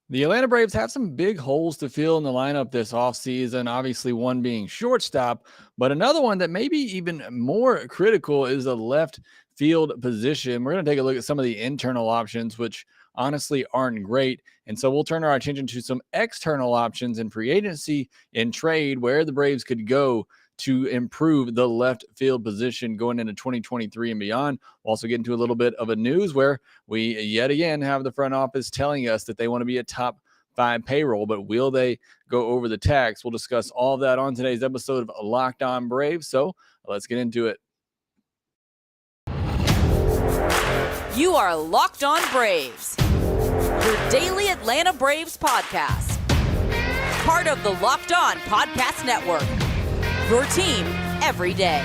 The Atlanta Braves have some big holes to fill in the lineup this offseason. Obviously, one being shortstop, but another one that may be even more critical is the left field position. We're going to take a look at some of the internal options, which honestly aren't great. And so we'll turn our attention to some external options in free agency and trade where the Braves could go to improve the left field position going into 2023 and beyond. We'll also get into a little bit of a news where we yet again have the front office telling us that they want to be a top five payroll, but will they go over the tax? We'll discuss all of that on today's episode of Locked On Braves. So let's get into it. You are Locked On Braves, your daily Atlanta Braves podcast. Part of the Locked On Podcast Network, your team every day.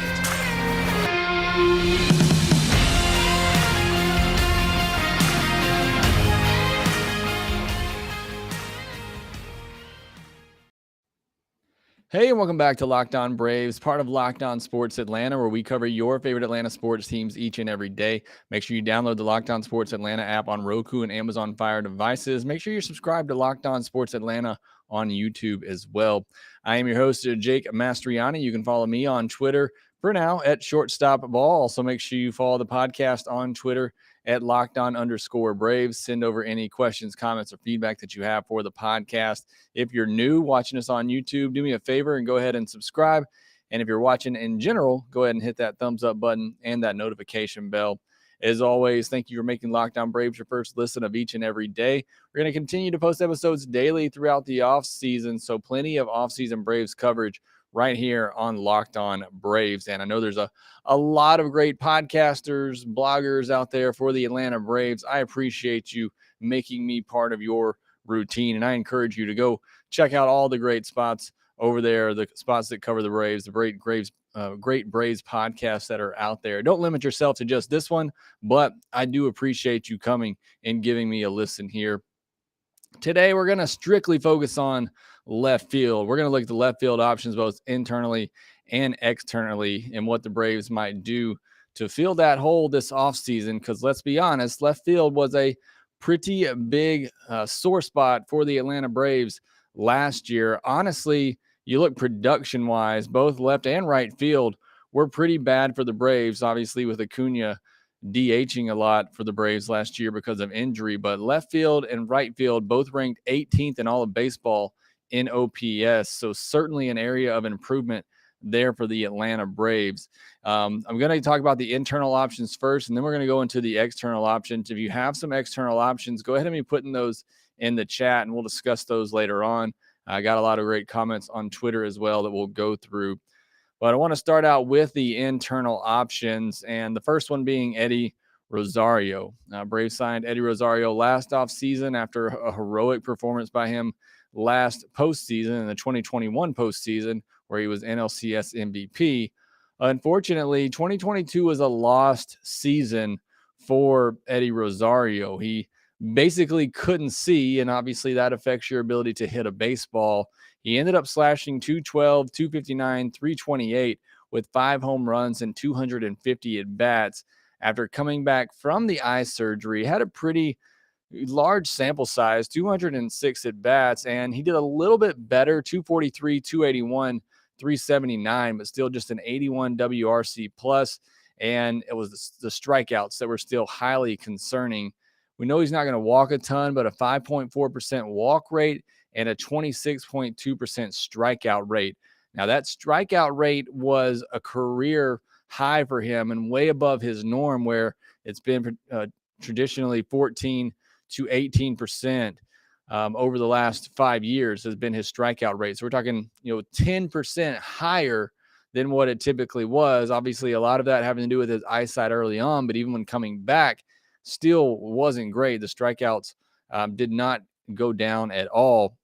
Hey, and welcome back to Locked On Braves, part of Locked On Sports Atlanta, where we cover your favorite Atlanta sports teams each and every day. Make sure you download the Locked On Sports Atlanta app on Roku and Amazon Fire devices. Make sure you're subscribed to Locked On Sports Atlanta on YouTube as well. I am your host, Jake Mastriani. You can follow me on Twitter for now at shortstopball. Also, make sure you follow the podcast on Twitter at LockedOn_Braves. Send over any questions, comments, or feedback that you have for the podcast. If you're new watching us on YouTube, do me a favor and go ahead and subscribe. And if you're watching in general, go ahead and hit that thumbs up button and that notification bell. As always, thank you for making Locked On Braves your first listen of each and every day. We're going to continue to post episodes daily throughout the offseason, so plenty of offseason Braves coverage right here on Locked On Braves. And I know there's a lot of great podcasters, bloggers out there for the Atlanta Braves. I appreciate you making me part of your routine, and I encourage you to go check out all the great spots over there, the spots that cover the Braves, the great Braves podcasts that are out there. Don't limit yourself to just this one, but I do appreciate you coming and giving me a listen here. Today, we're going to strictly focus on left field. We're going to look at the left field options, both internally and externally, and what the Braves might do to fill that hole this offseason. Because let's be honest, left field was a pretty big sore spot for the Atlanta Braves last year. Honestly, you look production-wise, both left and right field were pretty bad for the Braves, obviously with Acuna DHing a lot for the Braves last year because of injury, but left field and right field both ranked 18th in all of baseball in OPS. So certainly an area of improvement there for the Atlanta Braves. I'm going to talk about the internal options first, and then we're going to go into the external options. If you have some external options, go ahead and be putting those in the chat, and we'll discuss those later on. I got a lot of great comments on Twitter as well that we'll go through. But I want to start out with the internal options, and the first one being Eddie Rosario. Braves signed Eddie Rosario last offseason after a heroic performance by him last postseason in the 2021 postseason, where he was NLCS MVP. Unfortunately, 2022 was a lost season for Eddie Rosario. He basically couldn't see, and obviously that affects your ability to hit a baseball. He ended up slashing 212, 259, 328 with 5 home runs and 250 at-bats after coming back from the eye surgery. Had a pretty large sample size, 206 at-bats, and he did a little bit better, 243, 281, 379, but still just an 81 WRC plus, and it was the strikeouts that were still highly concerning. We know he's not going to walk a ton, but a 5.4% walk rate and a 26.2% strikeout rate. Now, that strikeout rate was a career high for him and way above his norm, where it's been traditionally 14 to 18% over the last 5 years has been his strikeout rate. So we're talking, 10% higher than what it typically was. Obviously, a lot of that having to do with his eyesight early on, but even when coming back, still wasn't great. The strikeouts did not go down at all.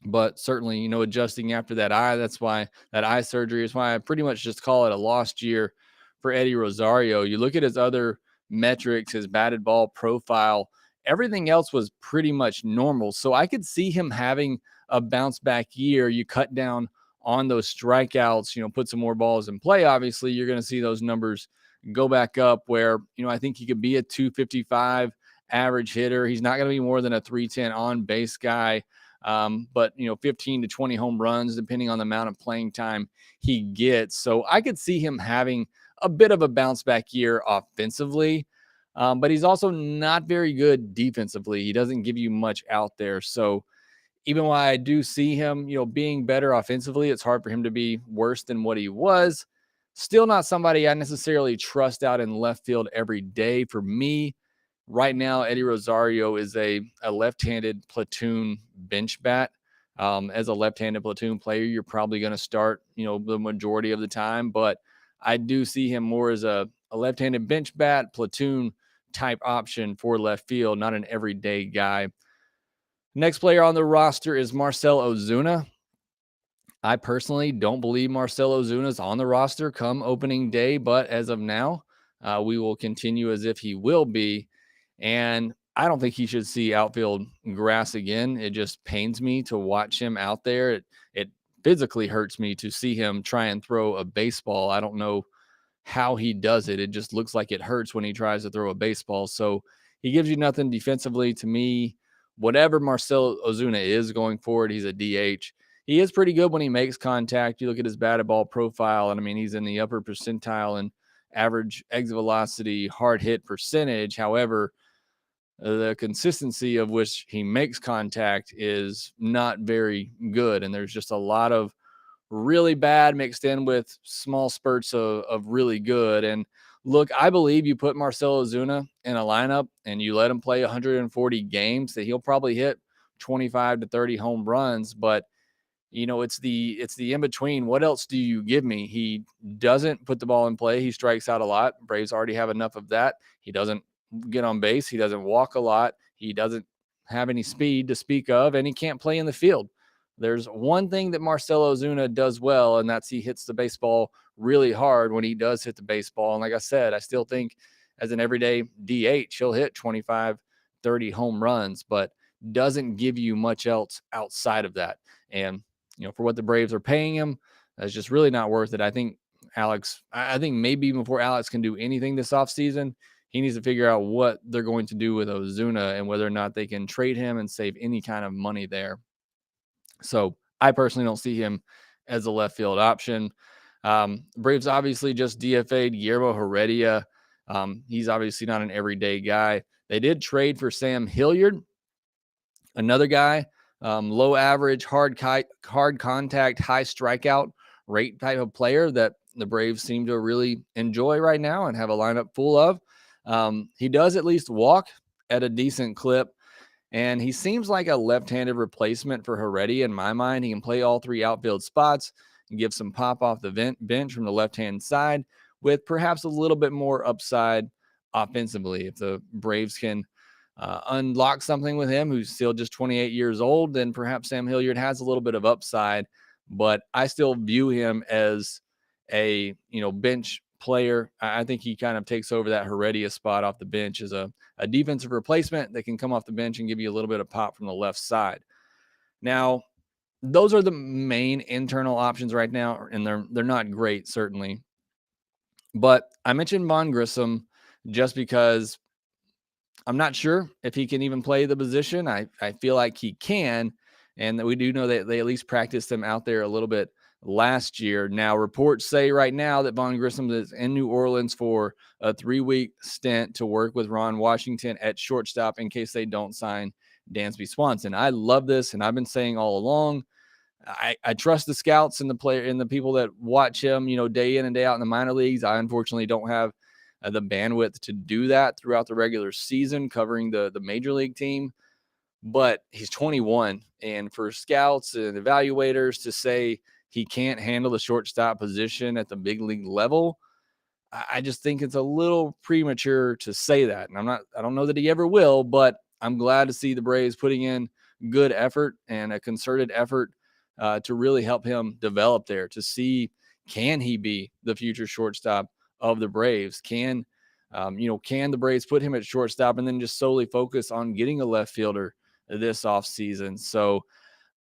But certainly, adjusting after that eye, that's why that eye surgery is why I pretty much just call it a lost year for Eddie Rosario. You look at his other metrics, his batted ball profile, everything else was pretty much normal. So I could see him having a bounce back year. You cut down on those strikeouts, put some more balls in play. Obviously, you're going to see those numbers go back up where, I think he could be at 255 average hitter. He's not going to be more than a 310 on base guy. But 15 to 20 home runs, depending on the amount of playing time he gets. So I could see him having a bit of a bounce back year offensively. But he's also not very good defensively. He doesn't give you much out there. So even while I do see him, being better offensively, it's hard for him to be worse than what he was. Still not somebody I necessarily trust out in left field every day. For me, right now, Eddie Rosario is a left-handed platoon bench bat. As a left-handed platoon player, you're probably going to start, the majority of the time. But I do see him more as a left-handed bench bat, platoon type option for left field, not an everyday guy. Next player on the roster is Marcell Ozuna. I personally don't believe Marcell Ozuna is on the roster come opening day, but as of now, we will continue as if he will be. And I don't think he should see outfield grass again. It just pains me to watch him out there. It physically hurts me to see him try and throw a baseball. I don't know how he does it. It just looks like it hurts when he tries to throw a baseball. So he gives you nothing defensively. To me, whatever Marcell Ozuna is going forward, he's a DH. He is pretty good when he makes contact. You look at his batted ball profile, and I mean, he's in the upper percentile in average exit velocity, hard hit percentage. However, the consistency of which he makes contact is not very good. And there's just a lot of really bad mixed in with small spurts of really good. And look, I believe you put Marcell Ozuna in a lineup and you let him play 140 games, that he'll probably hit 25 to 30 home runs. But it's the in between. What else do you give me? He doesn't put the ball in play. He strikes out a lot. Braves already have enough of that. He doesn't get on base. He doesn't walk a lot. He doesn't have any speed to speak of, and he can't play in the field. There's one thing that Marcell Ozuna does well, and that's he hits the baseball really hard when he does hit the baseball. And like I said, I still think as an everyday DH, he'll hit 25, 30 home runs, but doesn't give you much else outside of that. And for what the Braves are paying him, that's just really not worth it. I think maybe even before Alex can do anything this offseason, he needs to figure out what they're going to do with Ozuna and whether or not they can trade him and save any kind of money there. So I personally don't see him as a left field option. Braves obviously just DFA'd Guillermo Heredia. He's obviously not an everyday guy. They did trade for Sam Hilliard, another guy, low average, hard contact, high strikeout rate type of player that the Braves seem to really enjoy right now and have a lineup full of. He does at least walk at a decent clip, and he seems like a left-handed replacement for Heredia in my mind. He can play all three outfield spots and give some pop off the bench from the left-hand side with perhaps a little bit more upside offensively. If the Braves can unlock something with him, who's still just 28 years old, then perhaps Sam Hilliard has a little bit of upside. But I still view him as a bench player. I think he kind of takes over that Heredia spot off the bench as a defensive replacement that can come off the bench and give you a little bit of pop from the left side. Now, those are the main internal options right now, and they're not great, certainly. But I mentioned Vaughn Grissom just because I'm not sure if he can even play the position. I feel like he can, and we do know that they at least practiced him out there a little bit last year. Now, reports say right now that Vaughn Grissom is in New Orleans for a 3-week stint to work with Ron Washington at shortstop in case they don't sign Dansby Swanson. I love this, and I've been saying all along, I trust the scouts and the player and the people that watch him, day in and day out in the minor leagues. I unfortunately don't have the bandwidth to do that throughout the regular season, covering the major league team. But he's 21, and for scouts and evaluators to say he can't handle the shortstop position at the big league level, I just think it's a little premature to say that. And I don't know that he ever will, but I'm glad to see the Braves putting in good effort and a concerted effort to really help him develop there, to see, can he be the future shortstop of the Braves? Can the Braves put him at shortstop and then just solely focus on getting a left fielder this offseason? So,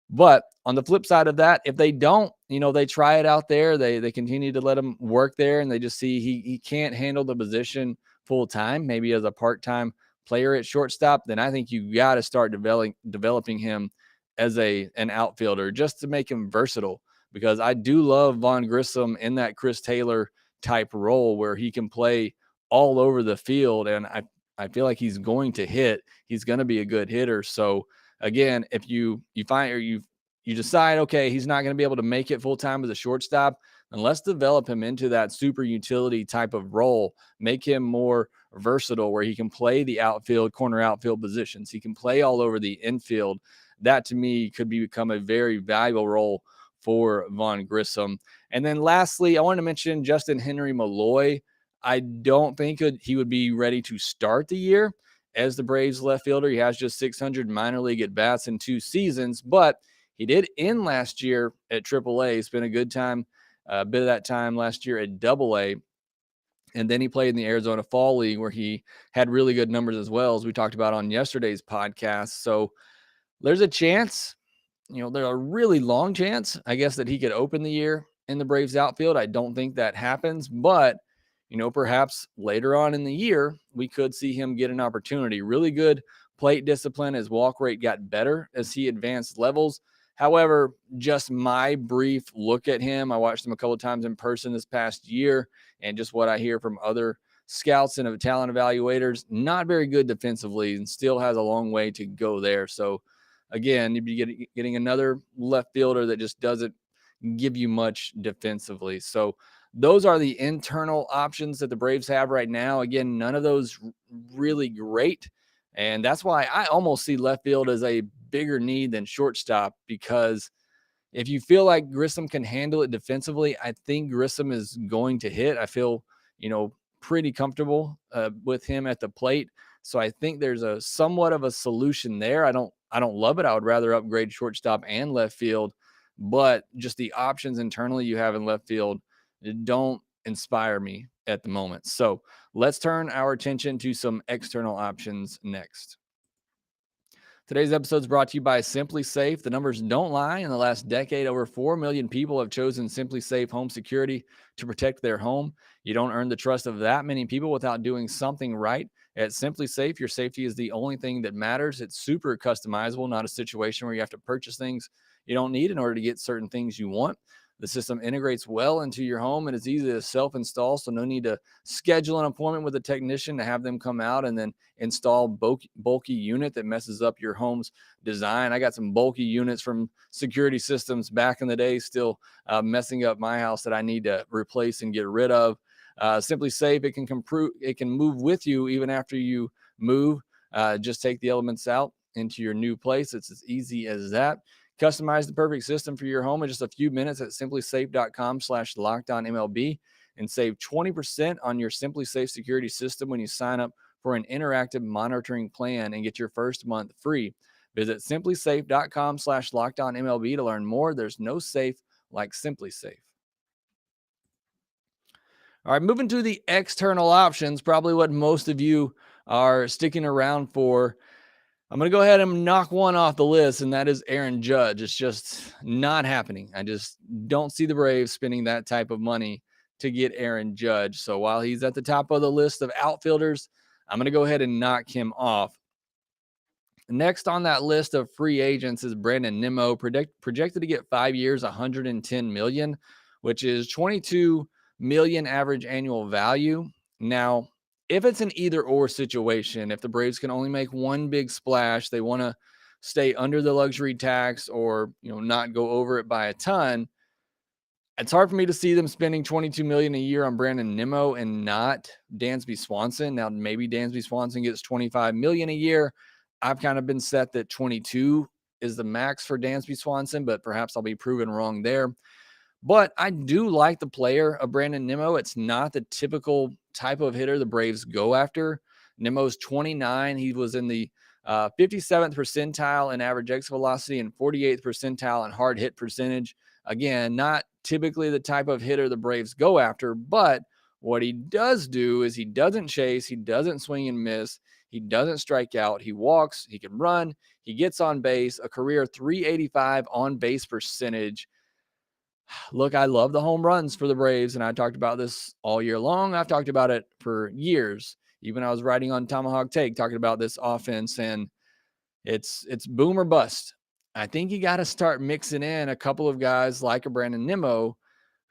but on the flip side of that, if they don't, they try it out there, they continue to let him work there, and they just see he can't handle the position full time, maybe as a part-time player at shortstop, then I think you got to start developing him as an outfielder just to make him versatile, because I do love Vaughn Grissom in that Chris Taylor type role where he can play all over the field. And I feel like he's going to hit. He's going to be a good hitter. So again, if you find, or you decide, okay, he's not going to be able to make it full time as a shortstop, and let's develop him into that super utility type of role, make him more versatile where he can play the outfield, corner outfield positions. He can play all over the infield. That to me could become a very valuable role for Vaughn Grissom. And then lastly, I wanted to mention Justin Henry Malloy. I don't think he would be ready to start the year as the Braves left fielder. He has just 600 minor league at bats in 2 seasons, but he did end last year at AAA. Spent a good time, a bit of that time last year at AA. And then he played in the Arizona Fall League where he had really good numbers as well, as we talked about on yesterday's podcast. So there's a chance, there's a really long chance, I guess, that he could open the year in the Braves outfield. I don't think that happens, but perhaps later on in the year, we could see him get an opportunity. Really good plate discipline. His walk rate got better as he advanced levels. However, just my brief look at him, I watched him a couple of times in person this past year, and just what I hear from other scouts and talent evaluators, not very good defensively and still has a long way to go there. So again, you'd be getting another left fielder that just doesn't give you much defensively. So those are the internal options that the Braves have right now. Again, none of those really great. And that's why I almost see left field as a bigger need than shortstop, because if you feel like Grissom can handle it defensively, I think Grissom is going to hit. I feel, pretty comfortable with him at the plate. So I think there's a somewhat of a solution there. I don't love it. I would rather upgrade shortstop and left field, but just the options internally you have in left field don't inspire me at the moment. So let's turn our attention to some external options next. Today's episode is brought to you by SimpliSafe. The numbers don't lie. In the last decade, over 4 million people have chosen SimpliSafe Home Security to protect their home. You don't earn the trust of that many people without doing something right. At SimpliSafe, your safety is the only thing that matters. It's super customizable, not a situation where you have to purchase things you don't need in order to get certain things you want. The system integrates well into your home and is easy to self-install, so no need to schedule an appointment with a technician to have them come out and then install bulky unit that messes up your home's design. I got some bulky units from security systems back in the day still messing up my house that I need to replace and get rid of. SimpliSafe, it can move with you even after you move. Just take the elements out into your new place. It's as easy as that. Customize the perfect system for your home in just a few minutes at simplisafe.com/lockedonmlb and save 20% on your SimpliSafe security system when you sign up for an interactive monitoring plan and get your first month free. Visit simplisafe.com/lockedonmlb to learn more. There's no safe like SimpliSafe. All right, moving to the external options, probably what most of you are sticking around for. I'm going to go ahead and knock one off the list, and that is Aaron Judge. It's just not happening. I just don't see the Braves spending that type of money to get Aaron Judge. So while he's at the top of the list of outfielders, I'm going to go ahead and knock him off. Next on that list of free agents is Brandon Nimmo, projected to get 5 years, $110 million, which is $22 million average annual value. Now, if it's an either or situation, if the Braves can only make one big splash, they want to stay under the luxury tax or, not go over it by a ton. It's hard for me to see them spending $22 million a year on Brandon Nimmo and not Dansby Swanson. Now, maybe Dansby Swanson gets $25 million a year. I've kind of been set that 22 is the max for Dansby Swanson, but perhaps I'll be proven wrong there. But I do like the player of Brandon Nimmo. It's not the typical type of hitter the Braves go after. Nimmo's 29. He was in the 57th percentile in average exit velocity and 48th percentile in hard hit percentage. Again, not typically the type of hitter the Braves go after, but what he does do is he doesn't chase, he doesn't swing and miss, he doesn't strike out, he walks, he can run, he gets on base, a career 385 on base percentage. Look, I love the home runs for the Braves, and I talked about this all year long. I've talked about it for years. Even I was writing on Tomahawk Take talking about this offense, and it's boom or bust. I think you got to start mixing in a couple of guys like a Brandon Nimmo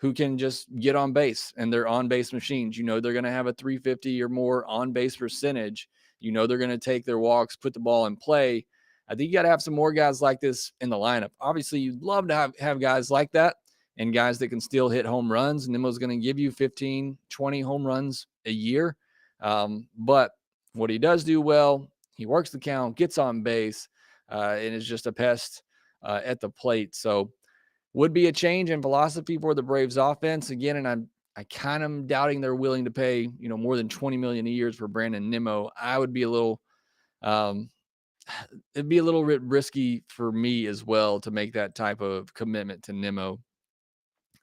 who can just get on base, and they're on base machines. They're going to have a 350 or more on base percentage. They're going to take their walks, put the ball in play. I think you got to have some more guys like this in the lineup. Obviously, you'd love to have guys like that and guys that can still hit home runs. Nimmo's going to give you 15, 20 home runs a year. But what he does do well, he works the count, gets on base, and is just a pest at the plate. So would be a change in philosophy for the Braves offense again. And I kind of doubting they're willing to pay, more than $20 million a year for Brandon Nimmo. I would be a little, it'd be a little bit risky for me as well to make that type of commitment to Nimmo.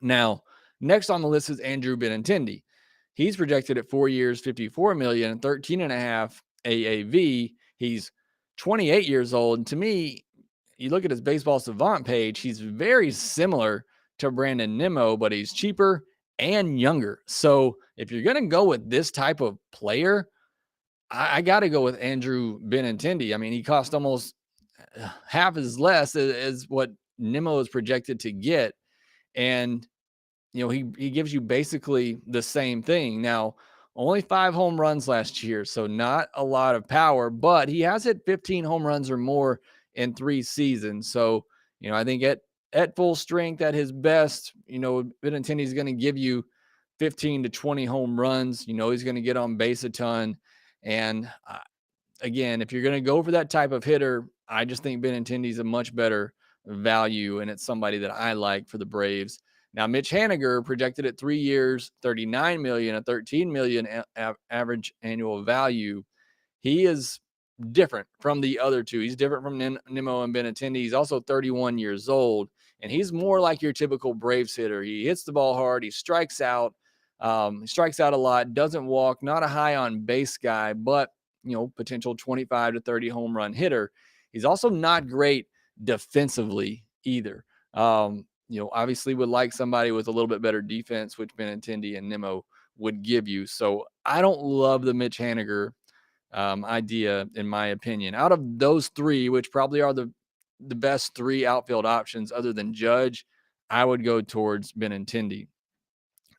Now, next on the list is Andrew Benintendi. He's projected at 4 years, $54 million, and 13.5 AAV. He's 28 years old. And to me, you look at his baseball savant page, he's very similar to Brandon Nimmo, but he's cheaper and younger. So if you're going to go with this type of player, I got to go with Andrew Benintendi. I mean, he cost almost half as less as what Nimmo is projected to get. And he gives you basically the same thing. Now, only 5 home runs last year, so not a lot of power, but he has hit 15 home runs or more in 3 seasons. So, I think at full strength, at his best, Benintendi is going to give you 15 to 20 home runs. He's going to get on base a ton. And again, if you're going to go for that type of hitter, I just think Benintendi is a much better value, and it's somebody that I like for the Braves. Now, Mitch Haniger projected at 3 years, $39 million, a $13 million average annual value. He is different from the other two. He's different from Nimmo and Benintendi. He's also 31 years old, and he's more like your typical Braves hitter. He hits the ball hard. He strikes out. He strikes out a lot, doesn't walk, not a high on base guy, but, potential 25 to 30 home run hitter. He's also not great defensively either. Obviously would like somebody with a little bit better defense, which Benintendi and Nimmo would give you. So I don't love the Mitch Haniger idea, in my opinion. Out of those 3, which probably are the best 3 outfield options other than Judge, I would go towards Benintendi.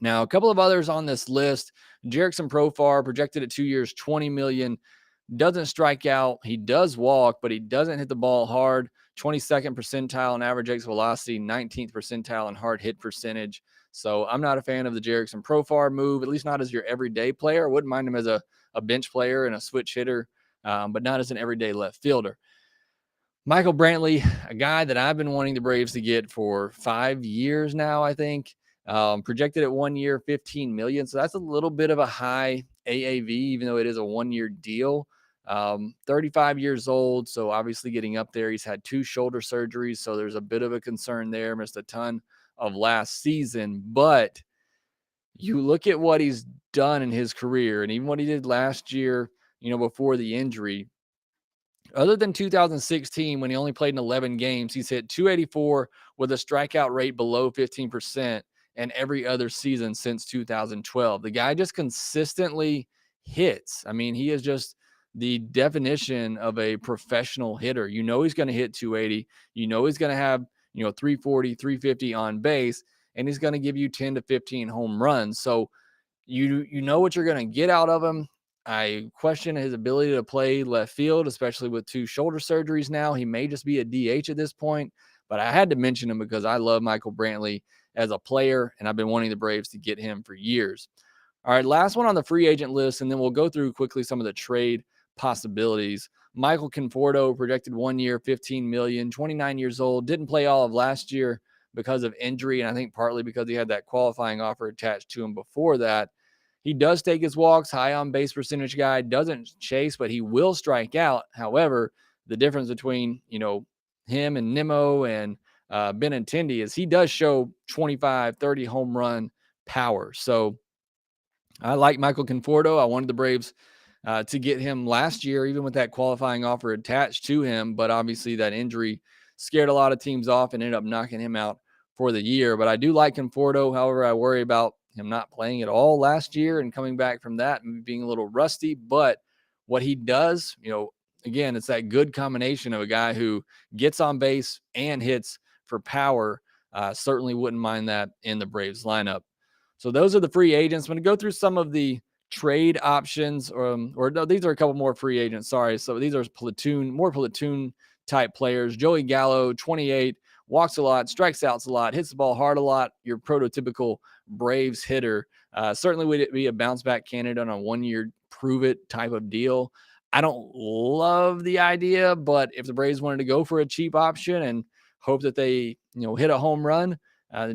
Now, a couple of others on this list. Jerickson Profar projected at 2 years, $20 million. Doesn't strike out. He does walk, but he doesn't hit the ball hard. 22nd percentile in average exit velocity, 19th percentile in hard hit percentage. So I'm not a fan of the Jerickson Profar move, at least not as your everyday player. I wouldn't mind him as a bench player and a switch hitter, but not as an everyday left fielder. Michael Brantley, a guy that I've been wanting the Braves to get for 5 years now, I think. Projected at 1 year, $15 million. So that's a little bit of a high AAV, even though it is a 1-year deal. 35 years old, so obviously getting up there. He's had 2 shoulder surgeries, so there's a bit of a concern there. Missed a ton of last season, but you look at what he's done in his career, and even what he did last year, before the injury. Other than 2016, when he only played in 11 games, he's hit 284 with a strikeout rate below 15%, and every other season since 2012. The guy just consistently hits. I mean, he is just the definition of a professional hitter. He's going to hit 280. He's going to have, 340, 350 on base, and he's going to give you 10 to 15 home runs. So you know what you're going to get out of him. I question his ability to play left field, especially with 2 shoulder surgeries now. He may just be a DH at this point, but I had to mention him because I love Michael Brantley as a player, and I've been wanting the Braves to get him for years. All right, last one on the free agent list, and then we'll go through quickly some of the trade possibilities. Michael Conforto projected 1 year, $15 million, 29 years old, didn't play all of last year because of injury, and I think partly because he had that qualifying offer attached to him before that. He does take his walks, high on base percentage guy, doesn't chase, but he will strike out. However, the difference between, him and Nimmo and Benintendi is he does show 25, 30 home run power. So I like Michael Conforto. I wanted the Braves to get him last year, even with that qualifying offer attached to him. But obviously that injury scared a lot of teams off and ended up knocking him out for the year. But I do like Conforto. However, I worry about him not playing at all last year and coming back from that and being a little rusty. But what he does, again, it's that good combination of a guy who gets on base and hits for power. Certainly wouldn't mind that in the Braves lineup. So those are the free agents. I'm going to go through some of the trade options, or no, these are a couple more free agents. Sorry. So these are more platoon type players. Joey Gallo, 28, walks a lot, strikes outs a lot, hits the ball hard a lot. Your prototypical Braves hitter. Certainly would be a bounce back candidate on a 1 year prove it type of deal. I don't love the idea, but if the Braves wanted to go for a cheap option and hope that they, hit a home run,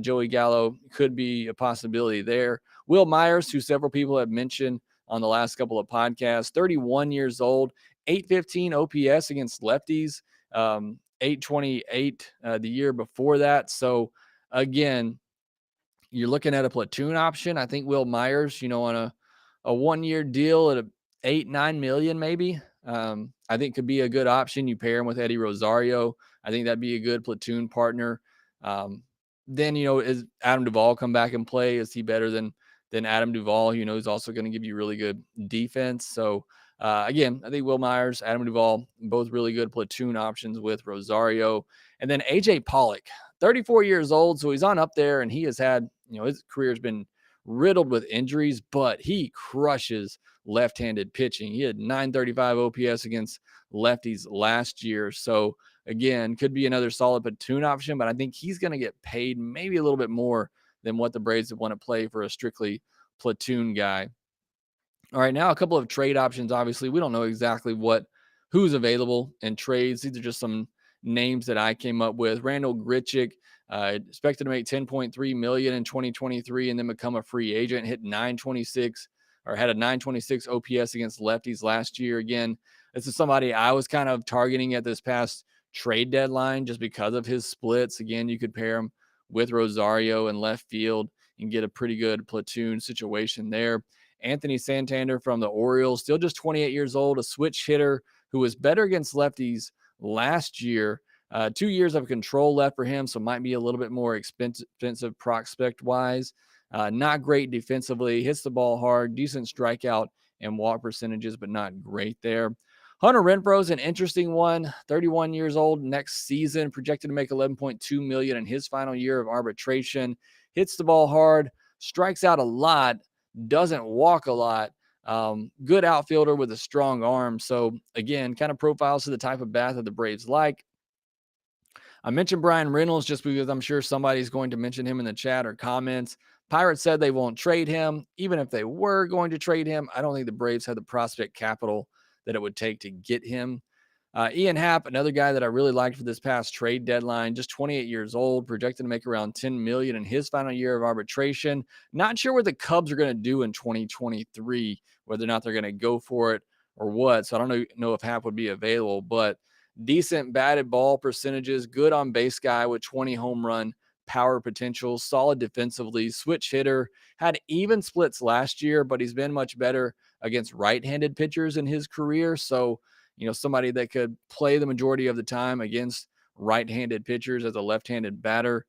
Joey Gallo could be a possibility there. Will Myers, who several people have mentioned on the last couple of podcasts, 31 years old, 815 OPS against lefties, 828 the year before that. So again, you're looking at a platoon option. I think Will Myers, on a 1 year deal at 8-9 million, maybe. I think could be a good option. You pair him with Eddie Rosario. I think that'd be a good platoon partner. Then, is Adam Duvall come back and play? Is he better than Adam Duvall? He's also going to give you really good defense. So again, I think Will Myers, Adam Duvall, both really good platoon options with Rosario. And then AJ Pollock, 34 years old. So he's on up there, and he has had, his career has been riddled with injuries, but he crushes left-handed pitching. He had 935 OPS against lefties last year. So again, could be another solid platoon option, but I think he's going to get paid maybe a little bit more than what the Braves would want to play for a strictly platoon guy. All right, now a couple of trade options. Obviously, we don't know exactly who's available in trades. These are just some names that I came up with. Randall Grichuk, expected to make $10.3 million in 2023 and then become a free agent. Hit 926 or had a 926 OPS against lefties last year. Again, this is somebody I was kind of targeting at this past trade deadline just because of his splits. Again, you could pair him with Rosario in left field and get a pretty good platoon situation there. Anthony Santander from the Orioles, still just 28 years old, a switch hitter who was better against lefties last year. 2 years of control left for him, so might be a little bit more expensive prospect-wise. Not great defensively, hits the ball hard, decent strikeout and walk percentages, but not great there. Hunter Renfroe's an interesting one, 31 years old next season, projected to make $11.2 million in his final year of arbitration. Hits the ball hard, strikes out a lot, doesn't walk a lot. Good outfielder with a strong arm. So again, kind of profiles to the type of bat that the Braves like. I mentioned Brian Reynolds just because I'm sure somebody's going to mention him in the chat or comments. Pirates said they won't trade him. Even if they were going to trade him, I don't think the Braves have the prospect capital that it would take to get him. Ian Happ, another guy that I really liked for this past trade deadline, just 28 years old, projected to make around $10 million in his final year of arbitration. Not sure what the Cubs are going to do in 2023, whether or not they're going to go for it or what. So I don't know if Happ would be available, but decent batted ball percentages, good on base guy with 20 home run power potential, solid defensively, switch hitter, had even splits last year, but he's been much better against right-handed pitchers in his career. So, somebody that could play the majority of the time against right-handed pitchers as a left-handed batter.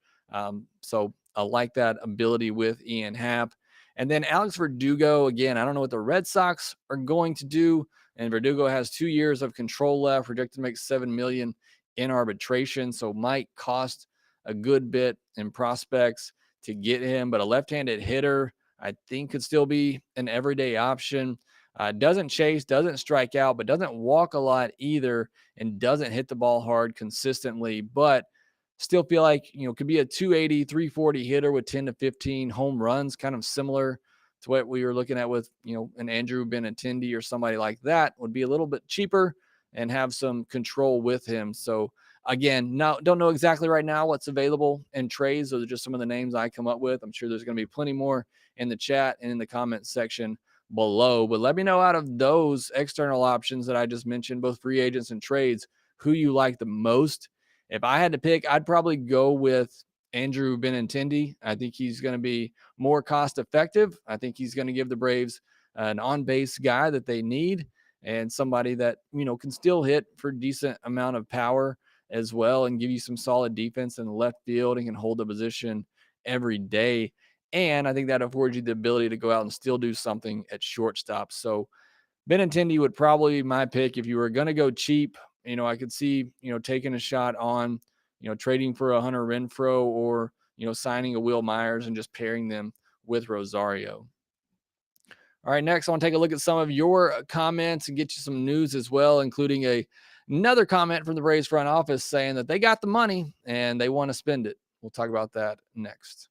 So I like that ability with Ian Happ. And then Alex Verdugo, again, I don't know what the Red Sox are going to do. And Verdugo has 2 years of control left, projected to make $7 million in arbitration. So might cost a good bit in prospects to get him, but a left-handed hitter, I think could still be an everyday option. Doesn't chase, doesn't strike out, but doesn't walk a lot either, and doesn't hit the ball hard consistently, but still feel like, could be a 280, 340 hitter with 10 to 15 home runs, kind of similar to what we were looking at with, an Andrew Benintendi or somebody like that. Would be a little bit cheaper and have some control with him. So again, don't know exactly right now what's available in trades. Those are just some of the names I come up with. I'm sure there's going to be plenty more in the chat and in the comment section below, but let me know out of those external options that I just mentioned, both free agents and trades, who you like the most. If I had to pick, I'd probably go with Andrew Benintendi. I think he's going to be more cost effective. I think he's going to give the Braves an on-base guy that they need and somebody that, can still hit for decent amount of power as well and give you some solid defense in the left field and can hold the position every day. And I think that affords you the ability to go out and still do something at shortstop. So Benintendi would probably be my pick if you were going to go cheap. I could see, taking a shot on, trading for a Hunter Renfroe or, signing a Will Myers and just pairing them with Rosario. All right, next I want to take a look at some of your comments and get you some news as well, including another comment from the Braves front office saying that they got the money and they want to spend it. We'll talk about that next.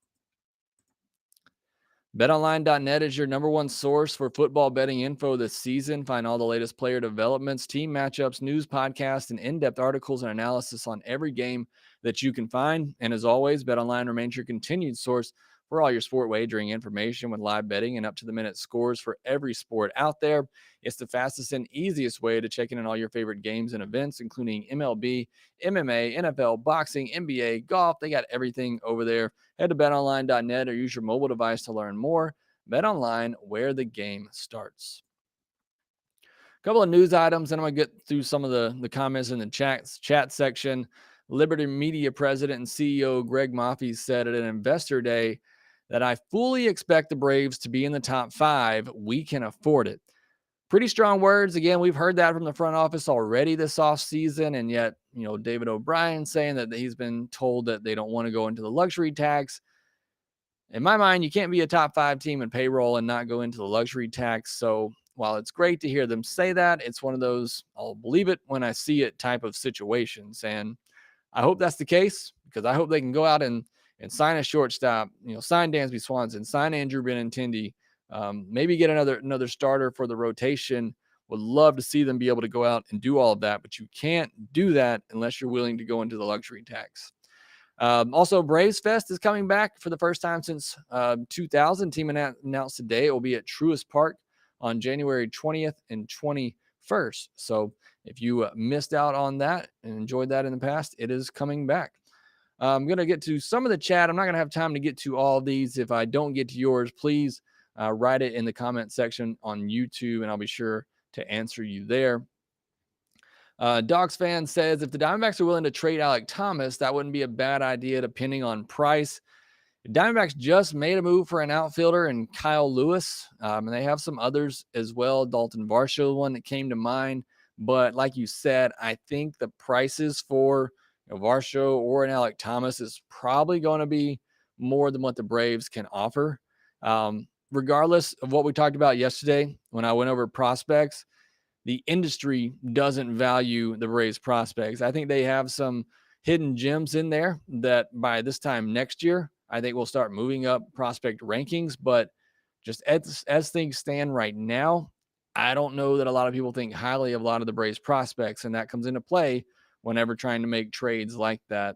BetOnline.net is your number one source for football betting info this season. Find all the latest player developments, team matchups, news, podcasts, and in-depth articles and analysis on every game that you can find. And as always, BetOnline remains your continued source for all your sport wagering information with live betting and up-to-the-minute scores for every sport out there. It's the fastest and easiest way to check in on all your favorite games and events, including MLB, MMA, NFL, boxing, NBA, golf. They got everything over there. Head to betonline.net or use your mobile device to learn more. BetOnline, where the game starts. A couple of news items, and I'm going to get through some of the comments in the chat section. Liberty Media president and CEO Greg Maffei said at an investor day that I fully expect the Braves to be in the top 5. We can afford it. Pretty strong words. Again, we've heard that from the front office already this offseason, and yet, David O'Brien saying that he's been told that they don't want to go into the luxury tax. In my mind, you can't be a top 5 team in payroll and not go into the luxury tax. So while it's great to hear them say that, it's one of those I'll believe it when I see it type of situations. And I hope that's the case because I hope they can go out and sign a shortstop, sign Dansby Swanson, sign Andrew Benintendi, maybe get another starter for the rotation. Would love to see them be able to go out and do all of that, but you can't do that unless you're willing to go into the luxury tax. Also, Braves Fest is coming back for the first time since 2000. Team announced today it will be at Truist Park on January 20th and 21st. So if you missed out on that and enjoyed that in the past, it is coming back. I'm going to get to some of the chat. I'm not going to have time to get to all of these. If I don't get to yours, please write it in the comment section on YouTube, and I'll be sure to answer you there. Dogs fan says, if the Diamondbacks are willing to trade Alek Thomas, that wouldn't be a bad idea depending on price. The Diamondbacks just made a move for an outfielder and Kyle Lewis, and they have some others as well. Dalton Varsho, one that came to mind. But like you said, I think the prices for Varsho or an Alek Thomas is probably going to be more than what the Braves can offer. Regardless of what we talked about yesterday when I went over prospects, the industry doesn't value the Braves prospects. I think they have some hidden gems in there that by this time next year, I think we'll start moving up prospect rankings. But just as things stand right now, I don't know that a lot of people think highly of a lot of the Braves prospects, and that comes into play whenever trying to make trades like that.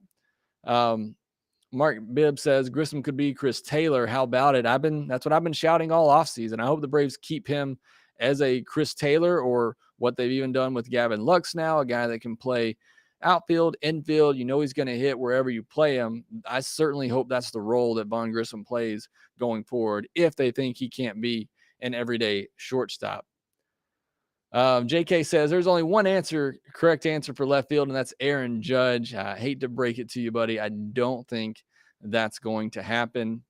Mark Bibb says Grissom could be Chris Taylor. How about it? That's what I've been shouting all offseason. I hope the Braves keep him as a Chris Taylor, or what they've even done with Gavin Lux now, a guy that can play outfield, infield. He's going to hit wherever you play him. I certainly hope that's the role that Vaughn Grissom plays going forward if they think he can't be an everyday shortstop. JK says there's only one correct answer for left field, and that's Aaron Judge. I hate to break it to you, buddy. I don't think that's going to happen.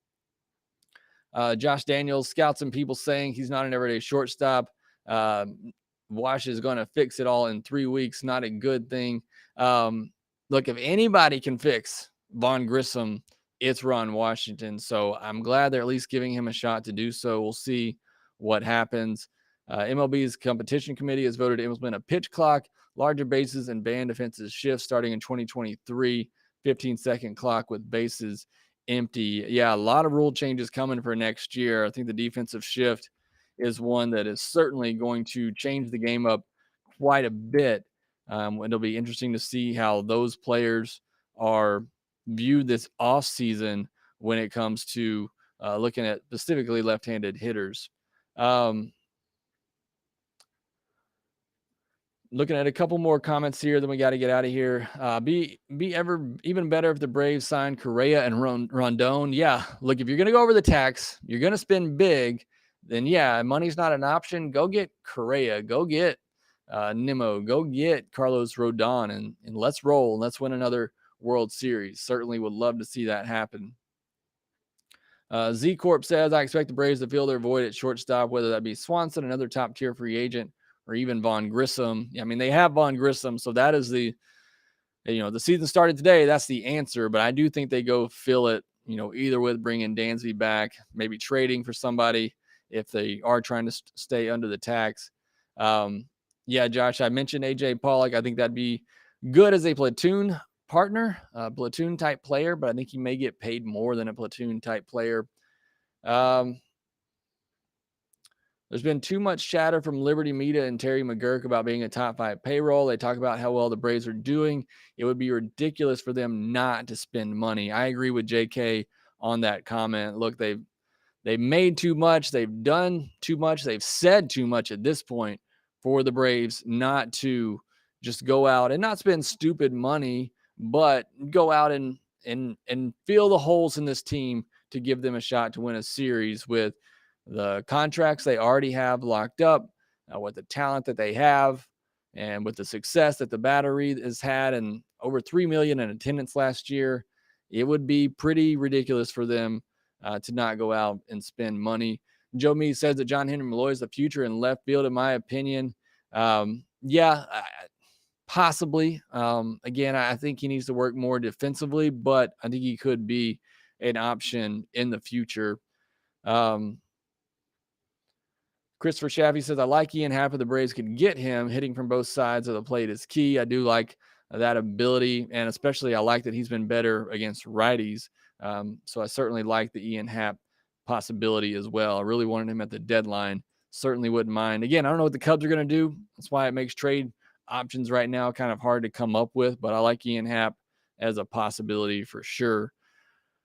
Josh Daniels, scouts and people saying he's not an everyday shortstop. Wash is going to fix it all in 3 weeks. Not a good thing. Look, if anybody can fix Vaughn Grissom, it's Ron Washington. So I'm glad they're at least giving him a shot to do so. We'll see what happens. MLB's competition committee has voted to implement a pitch clock, larger bases, and ban defensive shifts starting in 2023, 15-second clock with bases empty. Yeah, a lot of rule changes coming for next year. I think the defensive shift is one that is certainly going to change the game up quite a bit. It'll be interesting to see how those players are viewed this offseason when it comes to looking at specifically left-handed hitters. Looking at a couple more comments here, then we got to get out of here. Be even better if the Braves sign Correa and Rondon. Yeah, look, if you're going to go over the tax, you're going to spend big, then yeah, money's not an option. Go get Correa. Go get Nimmo. Go get Carlos Rodon, and let's roll. Let's win another World Series. Certainly would love to see that happen. Z Corp says, I expect the Braves to fill their void at shortstop, whether that be Swanson, another top tier free agent, or even Vaughn Grissom. I mean, they have Vaughn Grissom, so that is the season started today. That's the answer, but I do think they go fill it, either with bringing Dansby back, maybe trading for somebody if they are trying to stay under the tax. Yeah, Josh, I mentioned AJ Pollock. I think that'd be good as a platoon partner, platoon type player, but I think he may get paid more than a platoon type player. There's been too much chatter from Liberty Media and Terry McGurk about being a top 5 payroll. They talk about how well the Braves are doing. It would be ridiculous for them not to spend money. I agree with JK on that comment. Look, they've made too much. They've done too much. They've said too much at this point for the Braves not to just go out and not spend stupid money, but go out and fill the holes in this team to give them a shot to win a series with the contracts they already have locked up, with the talent that they have, and with the success that the Battery has had, and over 3 million in attendance last year. It would be pretty ridiculous for them to not go out and spend money. Joe Meade says that John Henry Malloy is the future in left field, in my opinion. Possibly. Again, I think he needs to work more defensively, but I think he could be an option in the future. Christopher Shaffy says, I like Ian Happ if the Braves could get him. Hitting from both sides of the plate is key. I do like that ability, and especially I like that he's been better against righties. So I certainly like the Ian Happ possibility as well. I really wanted him at the deadline. Certainly wouldn't mind. Again, I don't know what the Cubs are going to do. That's why it makes trade options right now kind of hard to come up with, but I like Ian Happ as a possibility for sure.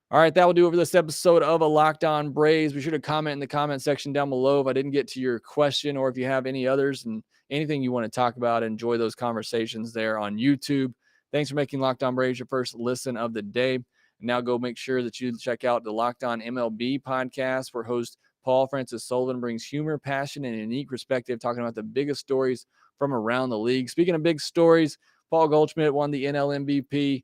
All right, that will do it for this episode of a Locked On Braves. Be sure to comment in the comment section down below if I didn't get to your question, or if you have any others and anything you want to talk about. Enjoy those conversations there on YouTube. Thanks for making Locked On Braves your first listen of the day. And now go make sure that you check out the Locked On MLB podcast, where host Paul Francis Sullivan brings humor, passion, and a unique perspective, talking about the biggest stories from around the league. Speaking of big stories, Paul Goldschmidt won the NL MVP.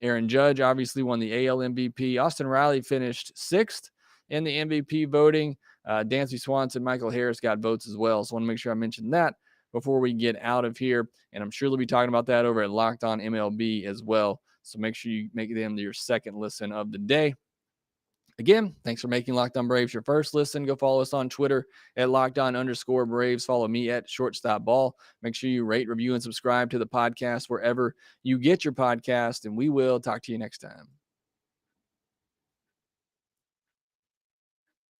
Aaron Judge obviously won the AL MVP. Austin Riley finished 6th in the MVP voting. Dansby Swanson, Michael Harris got votes as well. So I want to make sure I mention that before we get out of here. And I'm sure they'll be talking about that over at Locked On MLB as well. So make sure you make them your second listen of the day. Again, thanks for making Locked On Braves your first listen. Go follow us on Twitter at LockedOn_Braves. Follow me at ShortstopBall. Make sure you rate, review, and subscribe to the podcast wherever you get your podcast, and we will talk to you next time.